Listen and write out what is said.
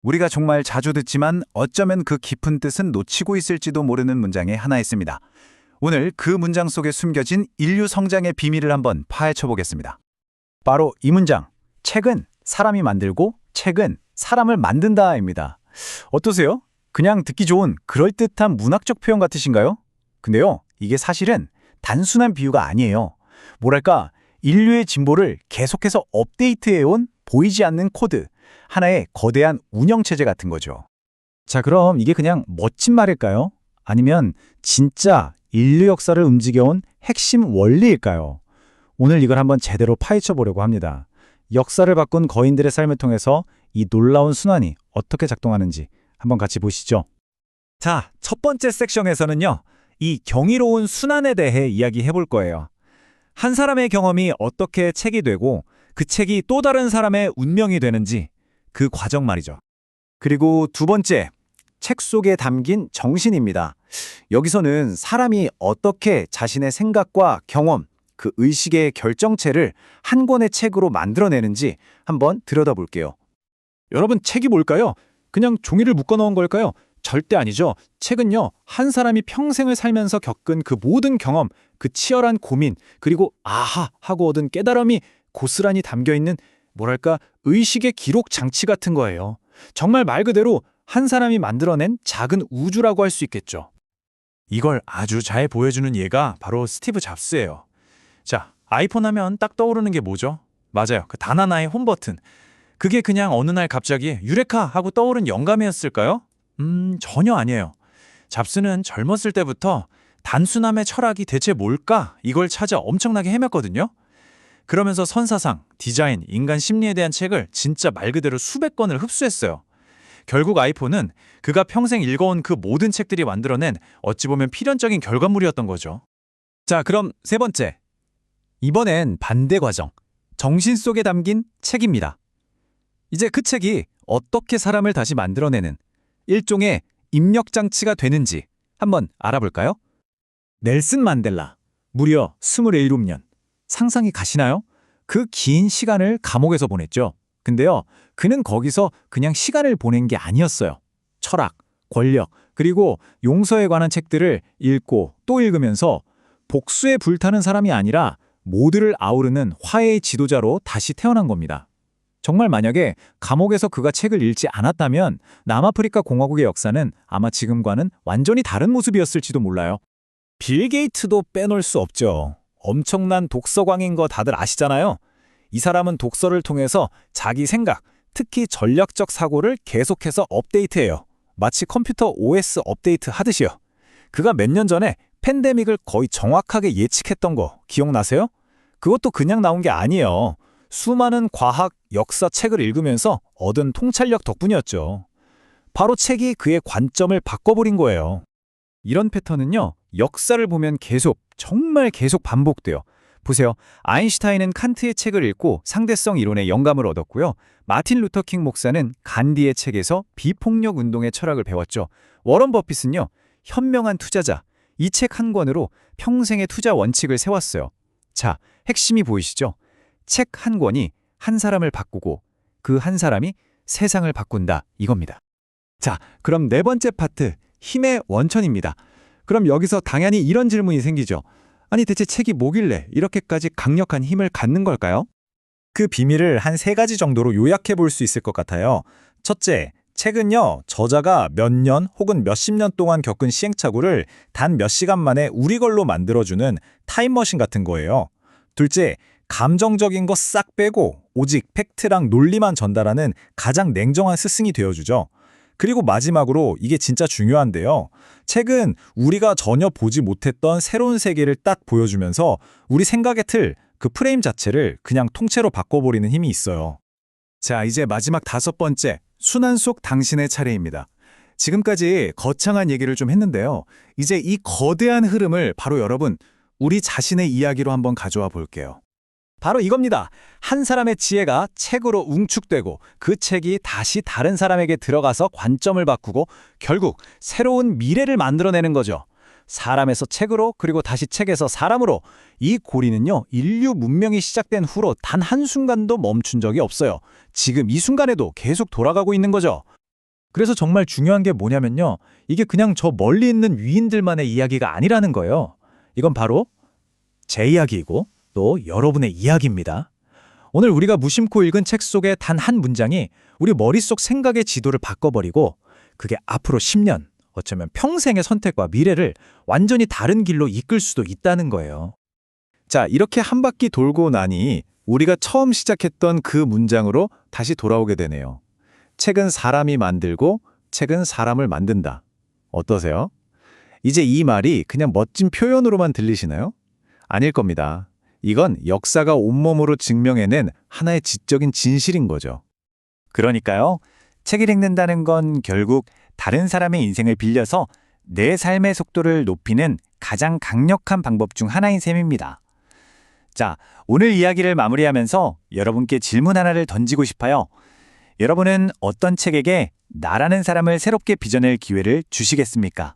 우리가 정말 자주 듣지만 어쩌면 그 깊은 뜻은 놓치고 있을지도 모르는 문장의 하나였습니다. 오늘 그 문장 속에 숨겨진 인류 성장의 비밀을 한번 파헤쳐 보겠습니다. 바로 이 문장, 책은 사람이 만들고 책은 사람을 만든다입니다. 어떠세요? 그냥 듣기 좋은 그럴듯한 문학적 표현 같으신가요? 근데요, 이게 사실은 단순한 비유가 아니에요. 뭐랄까, 인류의 진보를 계속해서 업데이트해온 보이지 않는 코드, 하나의 거대한 운영체제 같은 거죠. 자, 그럼 이게 그냥 멋진 말일까요? 아니면 진짜 인류 역사를 움직여온 핵심 원리일까요? 오늘 이걸 한번 제대로 파헤쳐 보려고 합니다. 역사를 바꾼 거인들의 삶을 통해서 이 놀라운 순환이 어떻게 작동하는지 한번 같이 보시죠. 자, 첫 번째 섹션에서는요, 이 경이로운 순환에 대해 이야기해 볼 거예요. 한 사람의 경험이 어떻게 책이 되고 그 책이 또 다른 사람의 운명이 되는지 그 과정 말이죠. 그리고 두 번째, 책 속에 담긴 정신입니다. 여기서는 사람이 어떻게 자신의 생각과 경험, 그 의식의 결정체를 한 권의 책으로 만들어내는지 한번 들여다볼게요. 여러분, 책이 뭘까요? 그냥 종이를 묶어놓은 걸까요? 절대 아니죠. 책은요, 한 사람이 평생을 살면서 겪은 그 모든 경험, 그 치열한 고민, 그리고 아하 하고 얻은 깨달음이 고스란히 담겨있는 뭐랄까 의식의 기록 장치 같은 거예요. 정말 말 그대로 한 사람이 만들어낸 작은 우주라고 할 수 있겠죠. 이걸 아주 잘 보여주는 예가 바로 스티브 잡스예요. 자, 아이폰 하면 딱 떠오르는 게 뭐죠? 맞아요. 그 단 하나의 홈 버튼. 그게 그냥 어느 날 갑자기 유레카 하고 떠오른 영감이었을까요? 전혀 아니에요. 잡스는 젊었을 때부터 단순함의 철학이 대체 뭘까? 이걸 찾아 엄청나게 헤맸거든요. 그러면서 선사상, 디자인, 인간 심리에 대한 책을 진짜 말 그대로 수백 권을 흡수했어요. 결국 아이폰은 그가 평생 읽어온 그 모든 책들이 만들어낸 어찌 보면 필연적인 결과물이었던 거죠. 자, 그럼 세 번째. 이번엔 반대 과정. 정신 속에 담긴 책입니다. 이제 그 책이 어떻게 사람을 다시 만들어내는 일종의 입력장치가 되는지 한번 알아볼까요? 넬슨 만델라, 무려 27년. 상상이 가시나요? 그 긴 시간을 감옥에서 보냈죠. 근데요, 그는 거기서 그냥 시간을 보낸 게 아니었어요. 철학, 권력, 그리고 용서에 관한 책들을 읽고 또 읽으면서 복수에 불타는 사람이 아니라 모두를 아우르는 화해의 지도자로 다시 태어난 겁니다. 정말 만약에 감옥에서 그가 책을 읽지 않았다면 남아프리카 공화국의 역사는 아마 지금과는 완전히 다른 모습이었을지도 몰라요. 빌 게이츠도 빼놓을 수 없죠. 엄청난 독서광인 거 다들 아시잖아요. 이 사람은 독서를 통해서 자기 생각, 특히 전략적 사고를 계속해서 업데이트해요. 마치 컴퓨터 OS 업데이트 하듯이요. 그가 몇 년 전에 팬데믹을 거의 정확하게 예측했던 거 기억나세요? 그것도 그냥 나온 게 아니에요. 수많은 과학, 역사 책을 읽으면서 얻은 통찰력 덕분이었죠. 바로 책이 그의 관점을 바꿔버린 거예요. 이런 패턴은요, 역사를 보면 정말 계속 반복돼요. 보세요. 아인슈타인은 칸트의 책을 읽고 상대성 이론의 영감을 얻었고요. 마틴 루터킹 목사는 간디의 책에서 비폭력 운동의 철학을 배웠죠. 워런 버핏은요, 현명한 투자자, 이 책 한 권으로 평생의 투자 원칙을 세웠어요. 자, 핵심이 보이시죠? 책 한 권이 한 사람을 바꾸고 그 한 사람이 세상을 바꾼다, 이겁니다. 자, 그럼 네 번째 파트, 힘의 원천입니다. 그럼 여기서 당연히 이런 질문이 생기죠. 아니, 대체 책이 뭐길래 이렇게까지 강력한 힘을 갖는 걸까요? 그 비밀을 한 세 가지 정도로 요약해 볼 수 있을 것 같아요. 첫째, 책은요, 저자가 몇 년 혹은 몇십 년 동안 겪은 시행착오를 단 몇 시간 만에 우리 걸로 만들어주는 타임머신 같은 거예요. 둘째, 감정적인 거 싹 빼고 오직 팩트랑 논리만 전달하는 가장 냉정한 스승이 되어주죠. 그리고 마지막으로 이게 진짜 중요한데요. 책은 우리가 전혀 보지 못했던 새로운 세계를 딱 보여주면서 우리 생각의 틀, 그 프레임 자체를 그냥 통째로 바꿔버리는 힘이 있어요. 자, 이제 마지막 다섯 번째, 순환 속 당신의 차례입니다. 지금까지 거창한 얘기를 좀 했는데요. 이제 이 거대한 흐름을 바로 여러분, 우리 자신의 이야기로 한번 가져와 볼게요. 바로 이겁니다. 한 사람의 지혜가 책으로 웅축되고 그 책이 다시 다른 사람에게 들어가서 관점을 바꾸고 결국 새로운 미래를 만들어내는 거죠. 사람에서 책으로 그리고 다시 책에서 사람으로 이 고리는요, 인류 문명이 시작된 후로 단 한순간도 멈춘 적이 없어요. 지금 이 순간에도 계속 돌아가고 있는 거죠. 그래서 정말 중요한 게 뭐냐면요. 이게 그냥 저 멀리 있는 위인들만의 이야기가 아니라는 거예요. 이건 바로 제 이야기이고 또 여러분의 이야기입니다. 오늘 우리가 무심코 읽은 책 속의 단 한 문장이 우리 머릿속 생각의 지도를 바꿔버리고 그게 앞으로 10년, 어쩌면 평생의 선택과 미래를 완전히 다른 길로 이끌 수도 있다는 거예요. 자, 이렇게 한 바퀴 돌고 나니 우리가 처음 시작했던 그 문장으로 다시 돌아오게 되네요. 책은 사람이 만들고 책은 사람을 만든다. 어떠세요? 이제 이 말이 그냥 멋진 표현으로만 들리시나요? 아닐 겁니다. 이건 역사가 온몸으로 증명해낸 하나의 지적인 진실인 거죠. 그러니까요. 책을 읽는다는 건 결국 다른 사람의 인생을 빌려서 내 삶의 속도를 높이는 가장 강력한 방법 중 하나인 셈입니다. 자, 오늘 이야기를 마무리하면서 여러분께 질문 하나를 던지고 싶어요. 여러분은 어떤 책에게 나라는 사람을 새롭게 빚어낼 기회를 주시겠습니까?